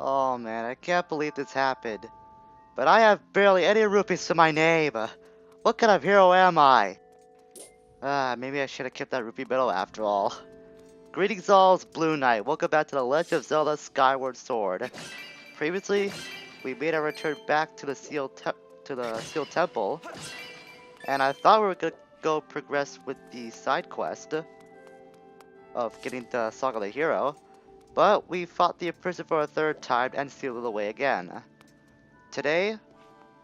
Oh man, I can't believe this happened. But I have barely any rupees to my name. What kind of hero am I? Maybe I should have kept that rupee medal after all. Greetings all, it's Blue Knight. Welcome back to the Legend of Zelda Skyward Sword. Previously, we made our return back to the sealed temple, and I thought we were gonna go progress with the side quest of getting the Song of the Hero, but we fought the prison for a third time and sealed it away again. Today,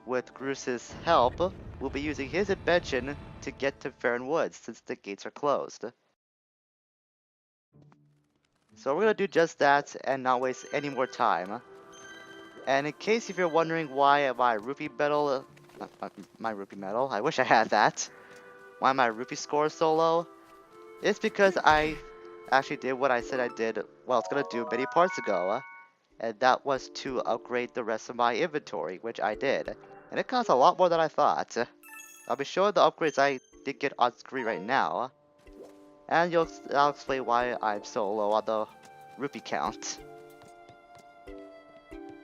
with Groos's help, we'll be using his invention to get to Faron Woods since the gates are closed. So we're gonna do just that and not waste any more time. And in case if you're wondering why my rupee medal, my rupee medal, I wish I had that. Why my rupee score is so low? It's because I actually did what I said I did, well, it's gonna do many parts ago. And that was to upgrade the rest of my inventory, which I did. And it cost a lot more than I thought. I'll be showing the upgrades I did get on screen right now. And I'll explain why I'm so low on the rupee count.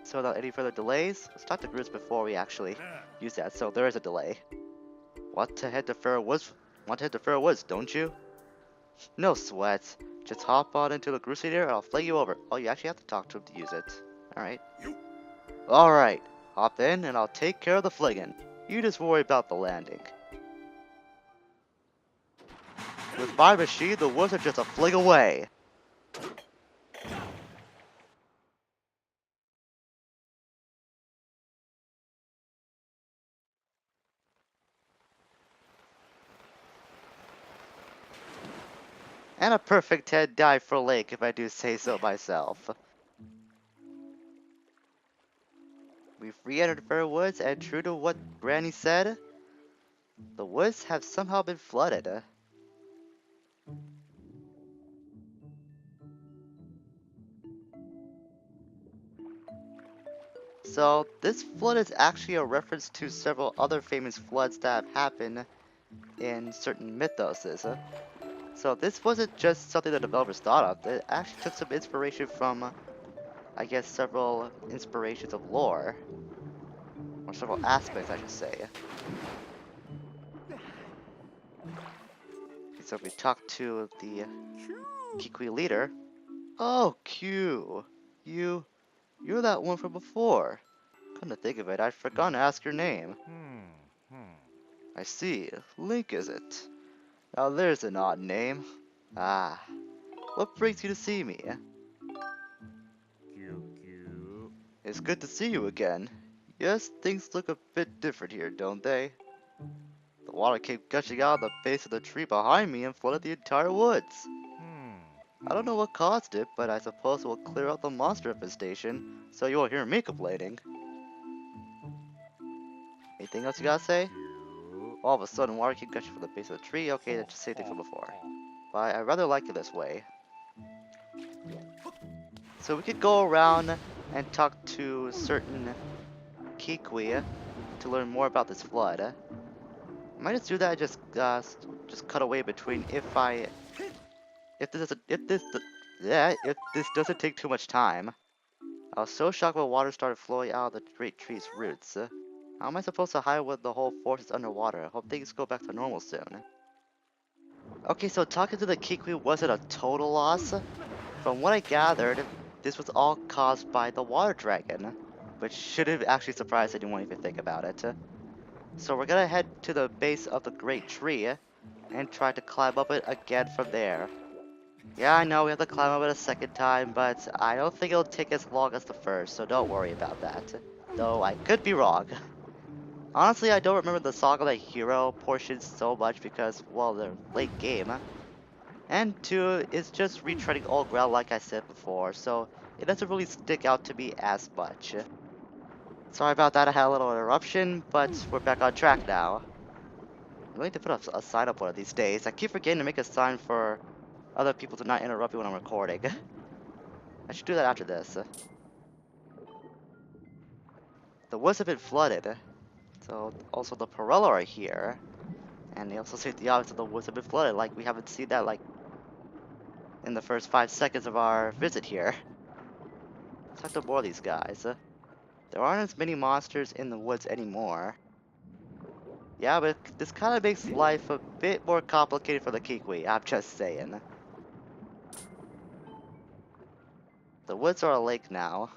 So without any further delays, let's talk to Groose before we actually use that. So there is a delay. Want to head to Faron Woods, don't you? No sweat. Just hop on into the Groose here and I'll fling you over. Oh, you actually have to talk to him to use it. Alright. Alright. Hop in and I'll take care of the flinging. You just worry about the landing. With my machine, the woods are just a fling away. And a perfect head dive for Lake if I do say so myself. We've re-entered Fair Woods, and true to what Granny said, the woods have somehow been flooded. So this flood is actually a reference to several other famous floods that have happened in certain mythoses. So this wasn't just something the developers thought of, it actually took some inspiration from, I guess, several inspirations of lore. Or several aspects, I should say. So if we talk to the Kikui leader. Oh, Q. You're that one from before. Come to think of it, I'd forgotten to ask your name. I see. Link, is it? Now there's an odd name. Ah. What brings you to see me? It's good to see you again. Yes, things look a bit different here, don't they? The water came gushing out of the base of the tree behind me and flooded the entire woods. I don't know what caused it, but I suppose it will clear out the monster infestation, so you won't hear me complaining. Anything else you gotta say? All of a sudden, water came gushing from the base of the tree. Okay, that's the same thing from before. But I rather like it this way. So we could go around and talk to certain Kikui to learn more about this flood. I might just do that. Just cut away between if this doesn't take too much time. I was so shocked when water started flowing out of the great tree's roots. How am I supposed to hide when the whole forest is underwater? I hope things go back to normal soon. Okay, so talking to the Kikui wasn't a total loss. From what I gathered, this was all caused by the water dragon, which shouldn't actually surprise anyone if you think about it. So we're gonna head to the base of the great tree and try to climb up it again from there. Yeah, I know we have to climb up it a second time, but I don't think it'll take as long as the first, so don't worry about that. Though I could be wrong. Honestly, I don't remember the Song of the Hero portion so much because, well, they're late game. And two, it's just retreading old ground like I said before, so it doesn't really stick out to me as much. Sorry about that, I had a little interruption, but we're back on track now. I'm going to put a sign up one of these days. I keep forgetting to make a sign for other people to not interrupt me when I'm recording. I should do that after this. The woods have been flooded, so also the Perella are here. And they also say the opposite of the woods have been flooded, like we haven't seen that like in the first 5 seconds of our visit here. talk to more of these guys. There aren't as many monsters in the woods anymore. Yeah, but this kind of makes life a bit more complicated for the Kikwi, I'm just saying. The woods are a lake now.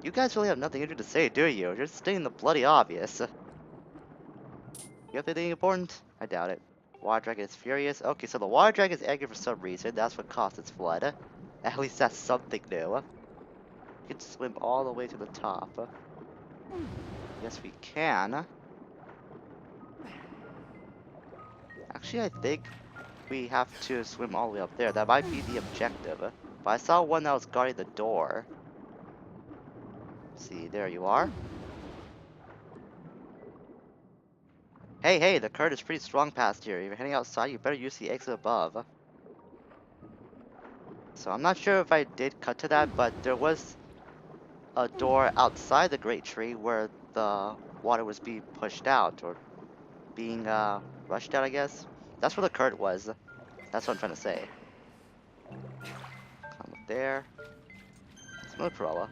You guys really have nothing interesting to say, do you? You're just stating the bloody obvious. You have anything important? I doubt it. Water dragon is furious. Okay, so the water dragon is angry for some reason. That's what caused its flood. At least that's something new. You can swim all the way to the top. Yes, we can. Actually, I think we have to swim all the way up there. That might be the objective. But I saw one that was guarding the door. See, there you are. Hey, hey, the current is pretty strong past here. If you're heading outside, you better use the exit above. So I'm not sure if I did cut to that, but there was a door outside the great tree where the water was being pushed out, or being rushed out, I guess. That's where the current was. That's what I'm trying to say. Climb up there. It's another Corolla.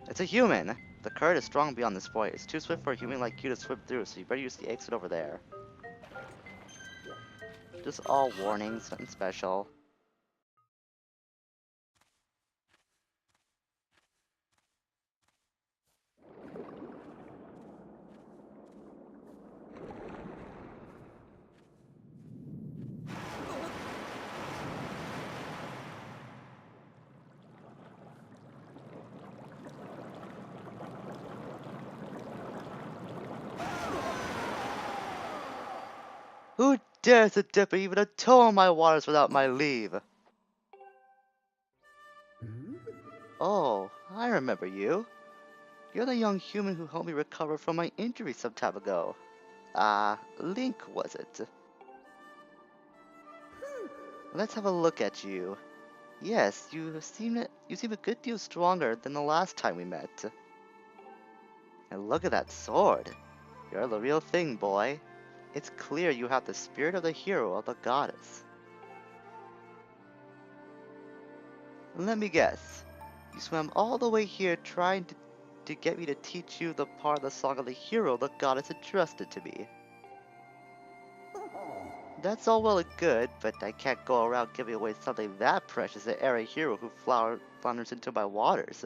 It's a human! The current is strong beyond this point. It's too swift for a human like you to swim through, so you better use the exit over there. Just all warnings, nothing special. Who dares to dip even a toe in my waters without my leave? Oh, I remember you. You're the young human who helped me recover from my injury some time ago. Link, was it? Let's have a look at you. Yes, you seem a good deal stronger than the last time we met. And look at that sword. You're the real thing, boy. It's clear you have the spirit of the hero of the goddess. Let me guess. You swam all the way here trying to get me to teach you the part of the song of the hero the goddess entrusted to me. That's all well and good, but I can't go around giving away something that precious to every hero who flounders into my waters.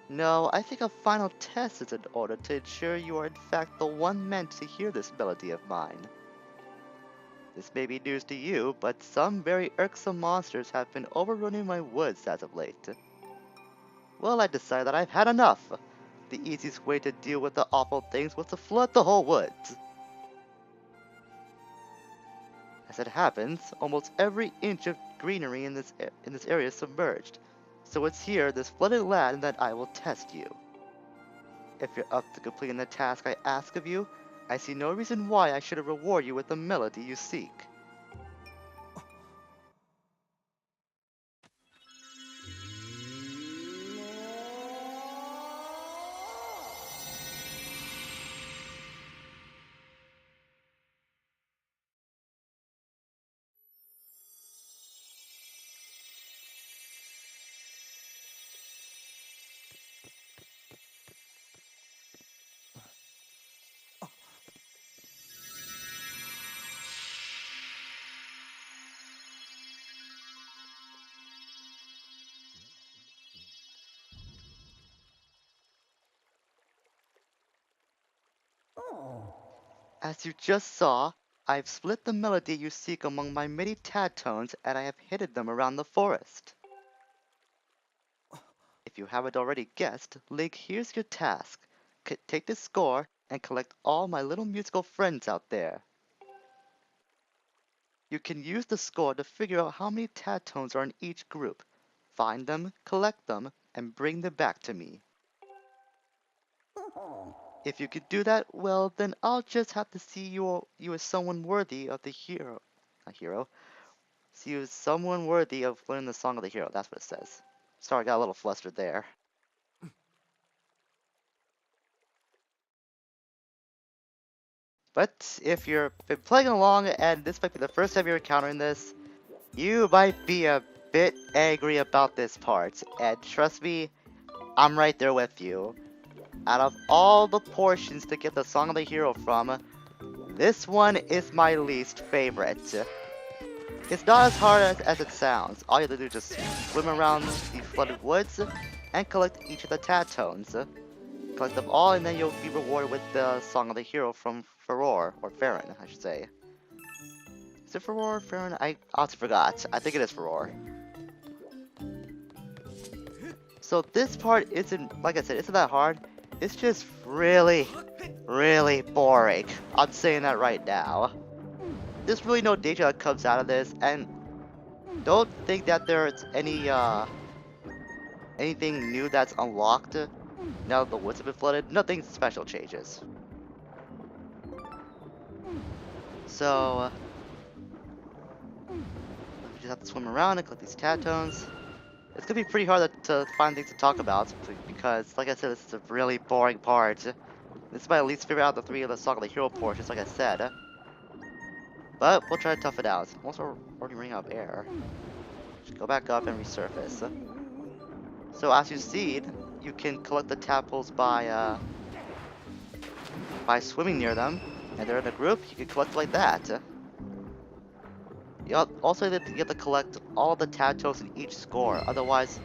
No, I think a final test is in order to ensure you are in fact the one meant to hear this melody of mine. This may be news to you, but some very irksome monsters have been overrunning my woods as of late. Well, I decided that I've had enough. The easiest way to deal with the awful things was to flood the whole woods. As it happens, almost every inch of greenery in this area is submerged. So it's here, this flooded land, that I will test you. If you're up to completing the task I ask of you, I see no reason why I should reward you with the melody you seek. As you just saw, I've split the melody you seek among my many tad tones and I have hidden them around the forest. If you haven't already guessed, Link, here's your task. Take this score and collect all my little musical friends out there. You can use the score to figure out how many tad tones are in each group. Find them, collect them, and bring them back to me. If you could do that, well, then I'll just have to see you as someone worthy of the hero. Not hero. See you as someone worthy of learning the song of the hero. That's what it says. Sorry, I got a little flustered there. But if you've been playing along and this might be the first time you're encountering this, you might be a bit angry about this part, and trust me, I'm right there with you. Out of all the portions to get the Song of the Hero from, this one is my least favorite. It's not as hard as it sounds. All you have to do is just swim around the flooded woods and collect each of the Tatones. Collect them all and then you'll be rewarded with the Song of the Hero from Faron, or Faron, I should say. Is it Faron or Faron? I also forgot. I think it is Faron. So this part isn't, like I said, isn't that hard. It's just really, really boring. I'm saying that right now. There's really no danger that comes out of this, and don't think that there's anything new that's unlocked now that the woods have been flooded. Nothing special changes. So you just have to swim around and collect these Tatones. It's gonna be pretty hard to find things to talk about because, like I said, this is a really boring part. This is my least favorite out of the three of the Song of the Hero portions, like I said. But we'll try to tough it out. I'm also already running out of air. Just go back up and resurface. So as you see, you can collect the tadpoles by swimming near them, and they're in a group. You can collect like that. You also have to collect all the Tadtones in each score, otherwise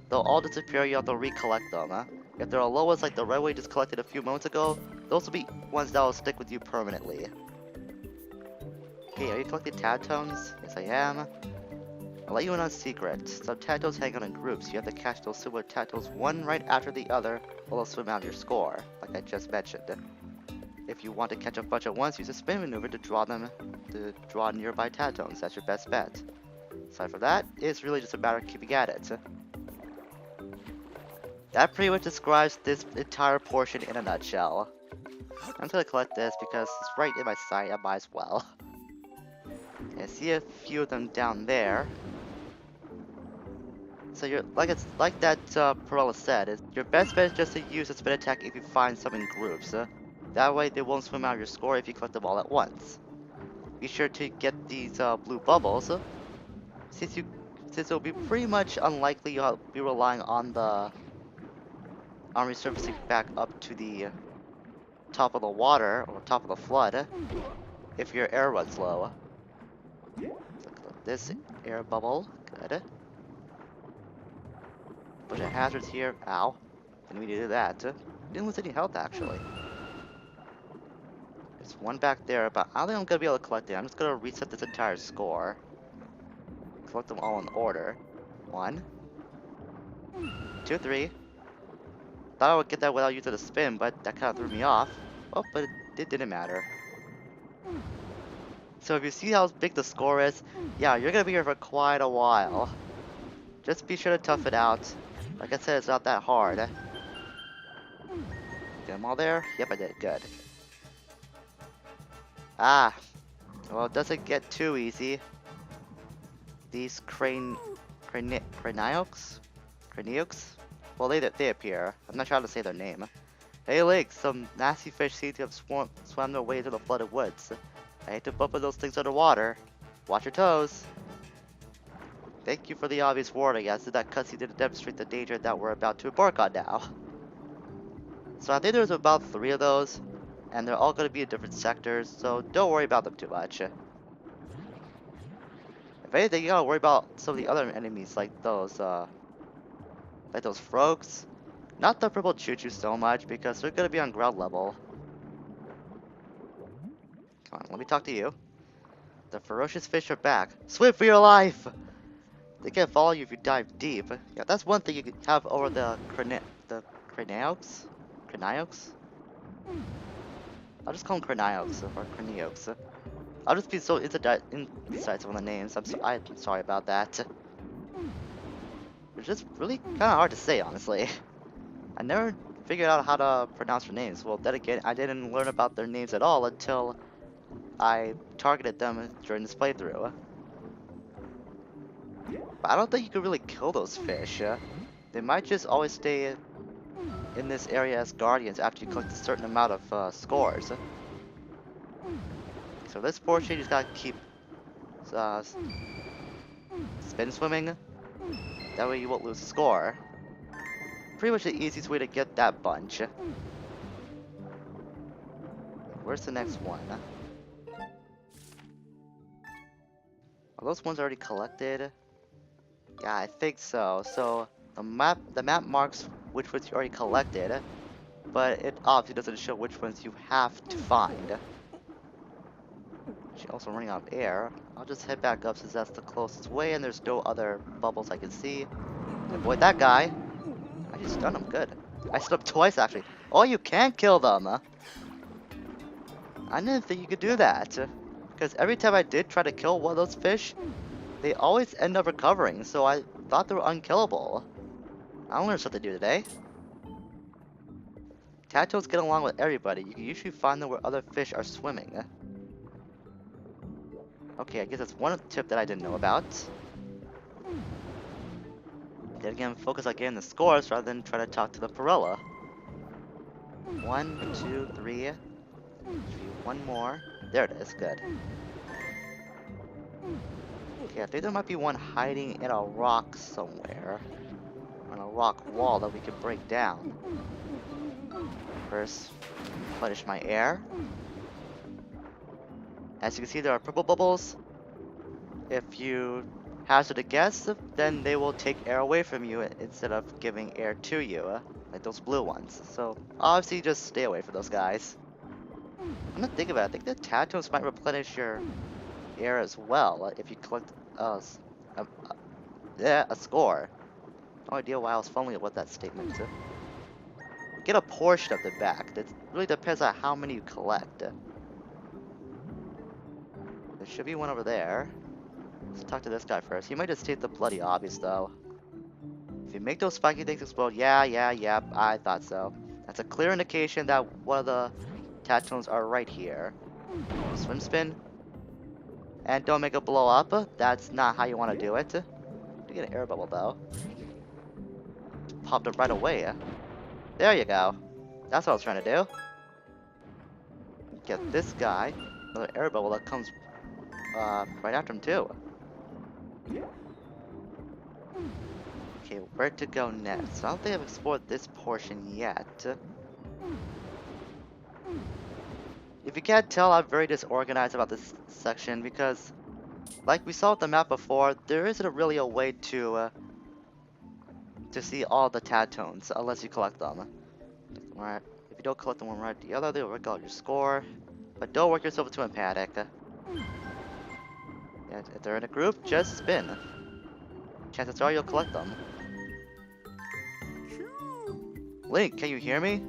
they'll all disappear. You have to recollect them. If they're low ones like the red one you just collected a few moments ago, those will be ones that will stick with you permanently. Okay, are you collecting Tadtones? Yes, I am. I'll let you in on a secret. Some Tadtones hang out in groups. You have to catch those similar Tadtones one right after the other, while they'll swim out of your score, like I just mentioned. If you want to catch a bunch at once, use a spin maneuver to draw nearby Tadtones. That's your best bet. Aside from that, it's really just a matter of keeping at it. That pretty much describes this entire portion in a nutshell. I'm gonna collect this because it's right in my sight. I might as well. I see a few of them down there. So you're like that Perella said, your best bet is just to use a spin attack if you find some in groups. That way they won't swim out of your score if you collect them all at once. Be sure to get these blue bubbles, since it'll be pretty much unlikely you'll be relying on resurfacing back up to the top of the water or top of the flood if your air runs low. So collect this air bubble, good. Bunch of hazards here. Ow, didn't mean to do that. Didn't lose any health actually. There's one back there, but I don't think I'm gonna be able to collect it. I'm just gonna reset this entire score. Collect them all in order. 1, 2, 3. Thought I would get that without using the spin, but that kind of threw me off. Oh, but it didn't matter. So if you see how big the score is, yeah, you're gonna be here for quite a while. Just be sure to tough it out. Like I said, it's not that hard. Get them all there? Yep, I did. Good. Ah, well, it doesn't get too easy. These Craniox? Well, they appear. I'm not trying to say their name. Hey, Link, some nasty fish seem to have swam their way into the flooded woods. I hate to bump into those things underwater. Watch your toes. Thank you for the obvious warning, as did that cutscene to demonstrate the danger that we're about to embark on now. So I think there's about 3 of those, and they're all going to be in different sectors, so don't worry about them too much. If anything, you gotta worry about some of the other enemies, like those frogs. Not the purple choo-choo so much, because they're gonna be on ground level. Come on, let me talk to you. The ferocious fish are back. Swim for your life! They can't follow you if you dive deep. Yeah, that's one thing you can have over the Craniox? I'll just call them Craniox or Craniox. I'll just be so indecisive on the names. I'm sorry about that. It's just really kind of hard to say, honestly. I never figured out how to pronounce their names. Well, then again, I didn't learn about their names at all until I targeted them during this playthrough. But I don't think you can really kill those fish. They might just always stay in this area as guardians after you collect a certain amount of scores. So this portion you just gotta keep spin swimming. That way you won't lose score. Pretty much the easiest way to get that bunch. Where's the next one? Are those ones already collected? Yeah, I think so. So the map marks which ones you already collected, but it obviously doesn't show which ones you have to find. She's also running out of air. I'll just head back up since that's the closest way and there's no other bubbles I can see. Avoid that guy. I just stunned him. Good. I stunned him twice actually. Oh, you can kill them. I didn't think you could do that. Because every time I did try to kill one of those fish, they always end up recovering, so I thought they were unkillable. I learned something new today. Tadpoles get along with everybody. You can usually find them where other fish are swimming. Okay, I guess that's one tip that I didn't know about. Then again, focus on getting the scores rather than try to talk to the Perilla. 1, 2, 3. One more. There it is. Good. Okay, I think there might be one hiding in a rock somewhere. On a rock wall that we can break down. First, replenish my air. As you can see, there are purple bubbles. If you hazard a guess, then they will take air away from you instead of giving air to you, like those blue ones. So obviously, just stay away from those guys. I'm not thinking about it. I think the tattoos might replenish your air as well if you collect a score. No idea why I was fumbling with that statement. Get a portion of the back. That really depends on how many you collect. There should be one over there. Let's talk to this guy first. He might just state the bloody obvious though. If you make those spiky things explode, yeah, I thought so. That's a clear indication that one of the tattoos are right here. Swim spin. And don't make it blow up. That's not how you want to do it. You get an air bubble though. Popped up right away. There you go. That's what I was trying to do. Get this guy. Another air bubble that comes right after him too. Okay, where to go next? I don't think I've explored this portion yet. If you can't tell, I'm very disorganized about this section because, like we saw with the map before, there isn't really a way to see all the Tadtones unless you collect them. Alright, if you don't collect them one right or the other, they'll work out your score. But don't work yourself into a panic. Yeah, if they're in a group, just spin. Chances are you'll collect them. Link, can you hear me?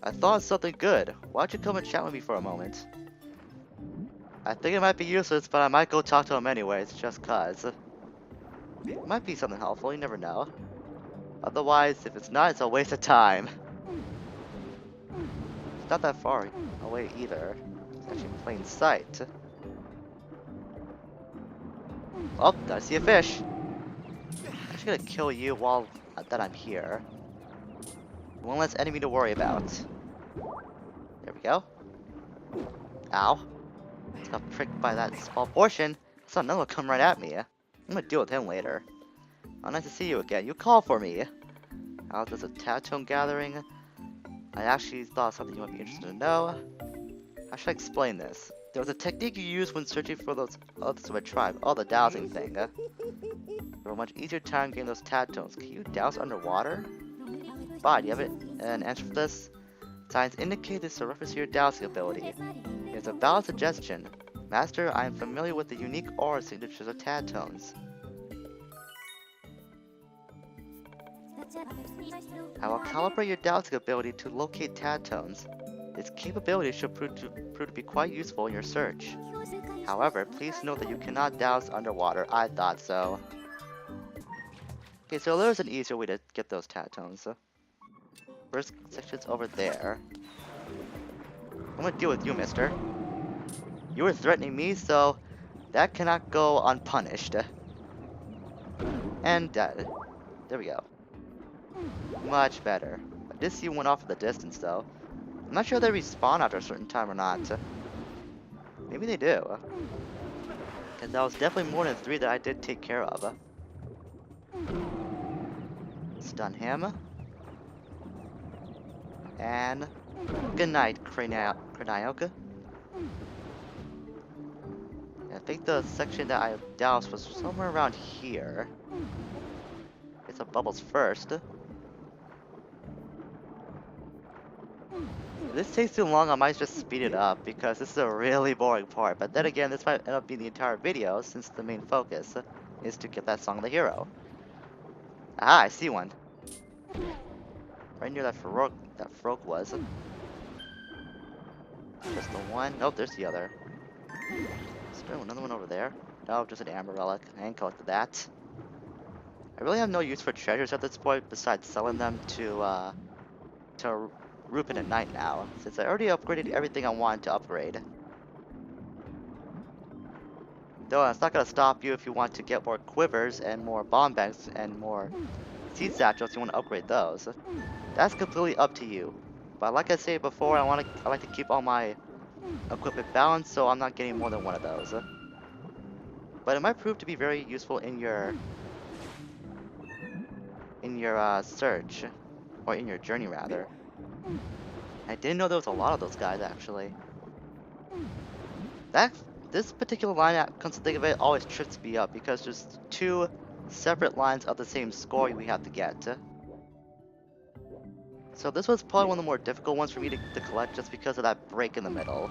I thought of something good. Why don't you come and chat with me for a moment? I think it might be useless, but I might go talk to him anyways, just cause. It might be something helpful, you never know. Otherwise, if it's not, it's a waste of time. It's not that far away either. It's actually in plain sight. Oh, I see a fish. I'm actually gonna kill you while that I'm here. One less enemy to worry about. There we go. Ow. Just got pricked by that small portion. I saw another one come right at me. I'm gonna deal with him later. Oh, nice to see you again. You called for me. How does a Tattone gathering? I actually thought of something you might be interested to know. How should I explain this? There was a technique you used when searching for those others of a tribe. Oh, the dowsing thing. For a much easier time getting those Tattones. Can you douse underwater? Fine, you have an answer for this? Signs indicate this is a reference to your dowsing ability. It's a valid suggestion. Master, I am familiar with the unique aura signatures of Tadtones. I will calibrate your dowsing ability to locate Tadtones. Its capability should prove to be quite useful in your search. However, please note that you cannot douse underwater. I thought so. Okay, so there's an easier way to get those Tadtones. First section's over there. I'm gonna deal with you, mister. You were threatening me, so that cannot go unpunished. And dead. There we go. Much better. I did see one off in the distance, though. I'm not sure if they respawn after a certain time or not. Maybe they do. Because that was definitely more than 3 that I did take care of. Stun him. And good night, Kranioka. I think the section that I doused was somewhere around here. Get some bubbles first. If this takes too long, I might just speed it up because this is a really boring part. But then again, this might end up being the entire video since the main focus is to get that song of the hero. Aha, I see one. Right near that Farouk was. Just the one. Nope, there's the other. Is there another one over there? No, just an amber relic. I ain't collected that. I really have no use for treasures at this point besides selling them to Rupin at night now, since I already upgraded everything I wanted to upgrade. Though it's not gonna stop you if you want to get more quivers and more bomb banks and more seed satchels. You want to upgrade those. That's completely up to you. But like I said before, I like to keep all my equipment balanced, so I'm not getting more than one of those. But it might prove to be very useful in your search, or in your journey rather. I didn't know there was a lot of those guys actually. This particular line, come to think of it, always trips me up because there's two separate lines of the same score we have to get. So this was probably one of the more difficult ones for me to collect just because of that break in the middle.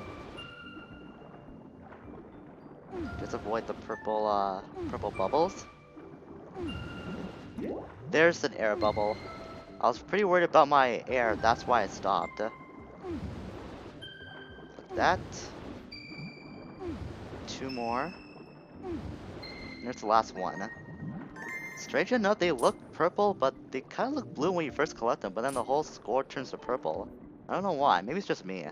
Just avoid the purple bubbles. There's an air bubble. I was pretty worried about my air, that's why I stopped. Like that. Two more. And there's the last one. Strange enough, they look purple, but they kind of look blue when you first collect them, but then the whole score turns to purple. I don't know why, maybe it's just me.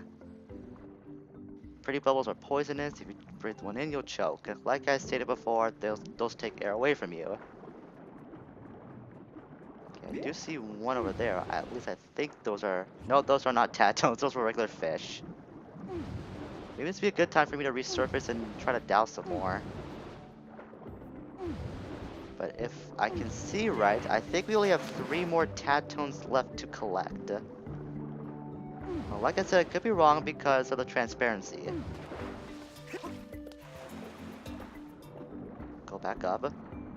Pretty bubbles are poisonous. If you breathe one in, you'll choke. Like I stated before, those take air away from you. Okay, I do see one over there. At least I think those are... No, those are not Tatones. Those were regular fish. Maybe this would be a good time for me to resurface and try to douse some more. But if I can see right, I think we only have 3 more Tatones left to collect. Well, like I said, I could be wrong because of the transparency. Go back up.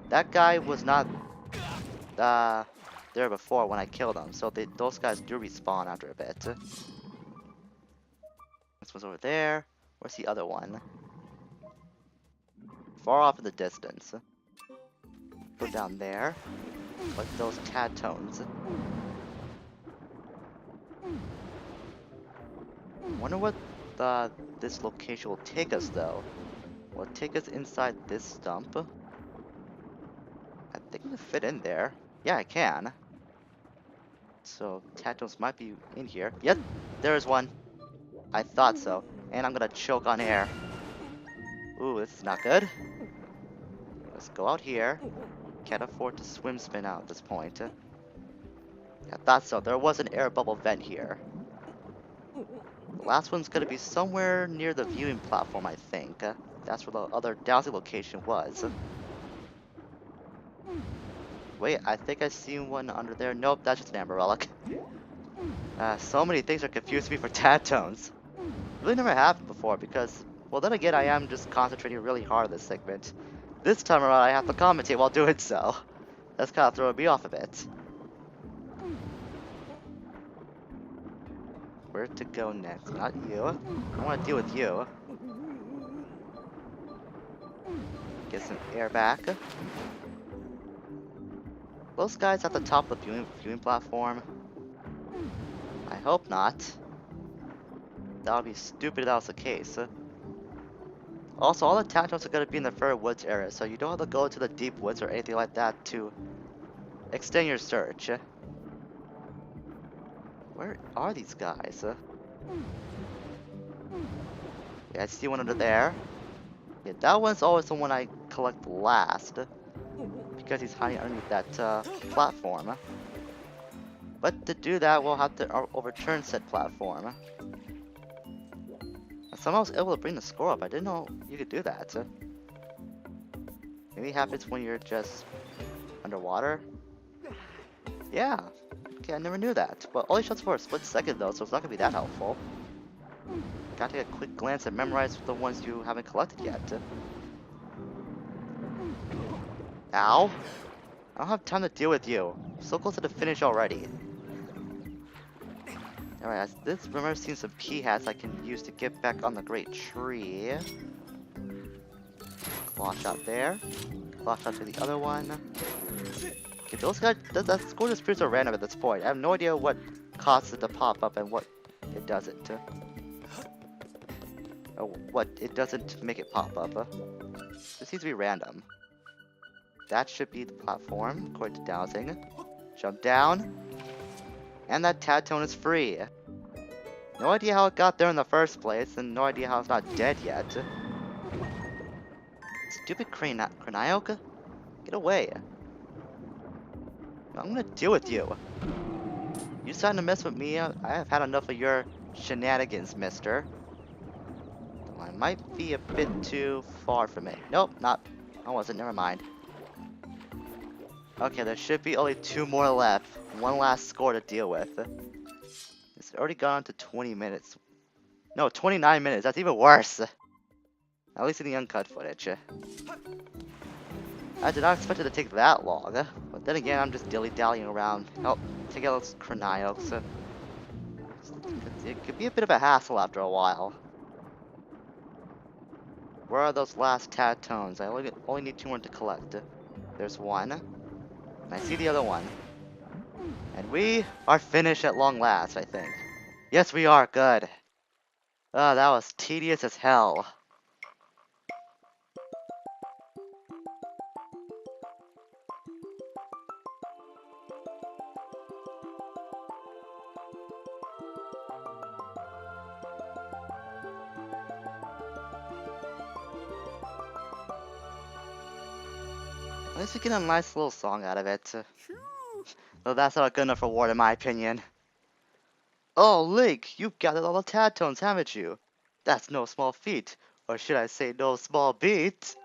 That guy was not there before when I killed him, so those guys do respawn after a bit. This one's over there. Where's the other one? Far off in the distance. Go down there. Like those Tatones. I wonder what this location will take us though. Will it take us inside this stump? I think I can fit in there. Yeah, I can. So Tatones might be in here. Yep, there's one. I thought so. And I'm gonna choke on air. Ooh, this is not good. Let's go out here. Can't afford to swim spin out at this point. I thought so. There was an air bubble vent here. The last one's gonna be somewhere near the viewing platform, I think. That's where the other dowsing location was. Wait, I think I seen one under there. Nope, that's just an amber relic. So many things are confusing me for Tatones. Really never happened before because, well, then again, I am just concentrating really hard on this segment. This time around, I have to commentate while doing so. That's kind of throwing me off a bit. Where to go next? Not you. I don't want to deal with you. Get some air back. Those guys at the top of the viewing platform? I hope not. That would be stupid if that was the case. Also, all the Tatones are going to be in the Fur Woods area, so you don't have to go to the deep woods or anything like that to extend your search. Where are these guys? Yeah, I see one under there. Yeah, that one's always the one I collect last, because he's hiding underneath that platform. But to do that, we'll have to overturn said platform. Somehow I was able to bring the score up. I didn't know you could do that. Maybe it happens when you're just Underwater? Yeah. Okay, I never knew that. But only shows for a split second though, so it's not gonna be that helpful. Gotta take a quick glance and memorize the ones you haven't collected yet. Ow! I don't have time to deal with you. So close to the finish already. Alright, this remember seeing some pea hats I can use to get back on the great tree. Claw shot there. Claw shot to the other one. Okay, those guys, that score spirits are random at this point. I have no idea what causes it to pop up and what it doesn't. Or what it doesn't make it pop up. It seems to be random. That should be the platform, according to dowsing. Jump down. And that Tadtone is free. No idea how it got there in the first place, and no idea how it's not dead yet. Stupid Cranioka? Get away. I'm gonna deal with you. You decided to mess with me, I have had enough of your shenanigans, mister. I might be a bit too far from it. Nope, not. I wasn't, never mind. Okay, there should be only 2 more left. One last score to deal with. It's already gone to 20 minutes. No, 29 minutes. That's even worse. At least in the uncut footage. I did not expect it to take that long. But then again, I'm just dilly-dallying around. Oh, take out those Cranios. It could be a bit of a hassle after a while. Where are those last Tadtones? I only need 2 more to collect. There's one. And I see the other one. And we are finished at long last, I think. Yes, we are. Good. Oh, that was tedious as hell. At least we get a nice little song out of it. Though that's not a good enough reward in my opinion. Oh, Link, you've gathered all the Tadtones, haven't you? That's no small feat. Or should I say no small beat?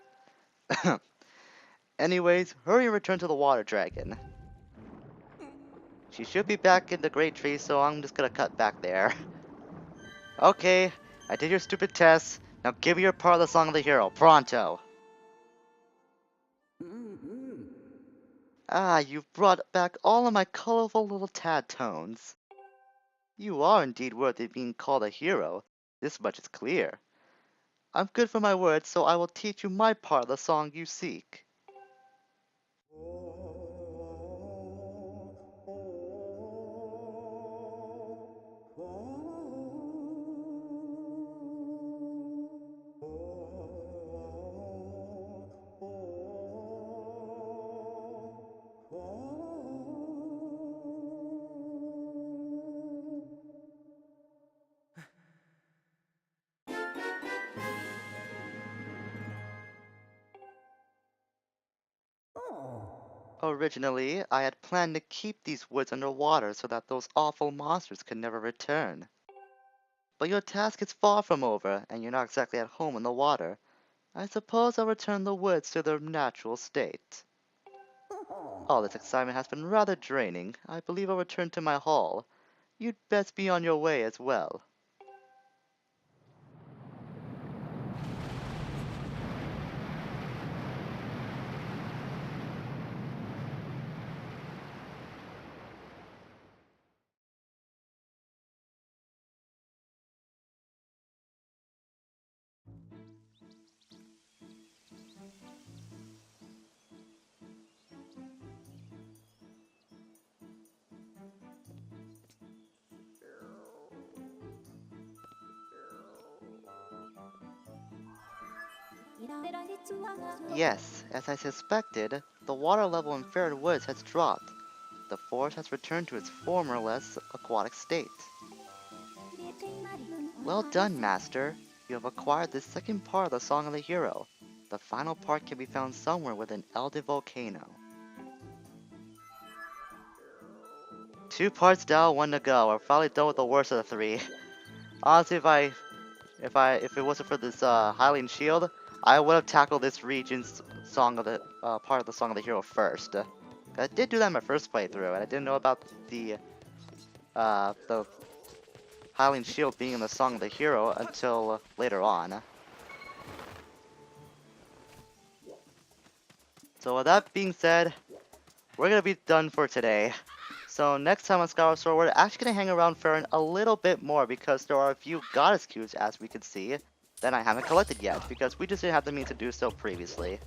Anyways, hurry and return to the water dragon. She should be back in the great tree, so I'm just gonna cut back there. Okay, I did your stupid test. Now give me your part of the song of the hero, pronto. Ah, you've brought back all of my colorful little Tadtones. You are indeed worthy of being called a hero. This much is clear. I'm good for my words, so I will teach you my part of the song you seek. Originally, I had planned to keep these woods underwater so that those awful monsters could never return. But your task is far from over, and you're not exactly at home in the water. I suppose I'll return the woods to their natural state. All this excitement has been rather draining. I believe I'll return to my hall. You'd best be on your way as well. Yes, as I suspected, the water level in Faron Woods has dropped. The forest has returned to its former less aquatic state. Well done, Master. You have acquired the second part of the Song of the Hero. The final part can be found somewhere within Elden Volcano. 2 parts down, 1 to go. We're probably done with the worst of the 3. Honestly, if it wasn't for this Hylian Shield, I would have tackled this region's song of the part of the Song of the Hero first. I did do that in my first playthrough, and I didn't know about the Hylian Shield being in the Song of the Hero until later on. So with that being said, we're gonna be done for today. So next time on Skyward Sword, we're actually gonna hang around Faron a little bit more because there are a few goddess cubes, as we can see, that I haven't collected yet because we just didn't have the means to do so previously.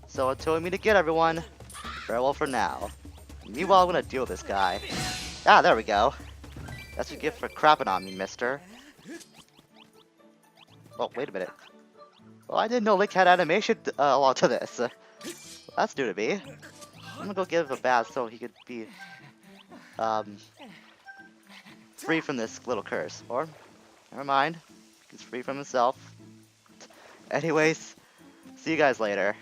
So until we meet again, everyone, farewell for now. Meanwhile, I'm gonna deal with this guy. Ah, there we go. That's what you get for crapping on me, mister. Oh, wait a minute. Oh, I didn't know Link had animation along to this. That's new to me. I'm gonna go give him a bath so he could be free from this little curse. Or, never mind. He's free from himself. Anyways, see you guys later.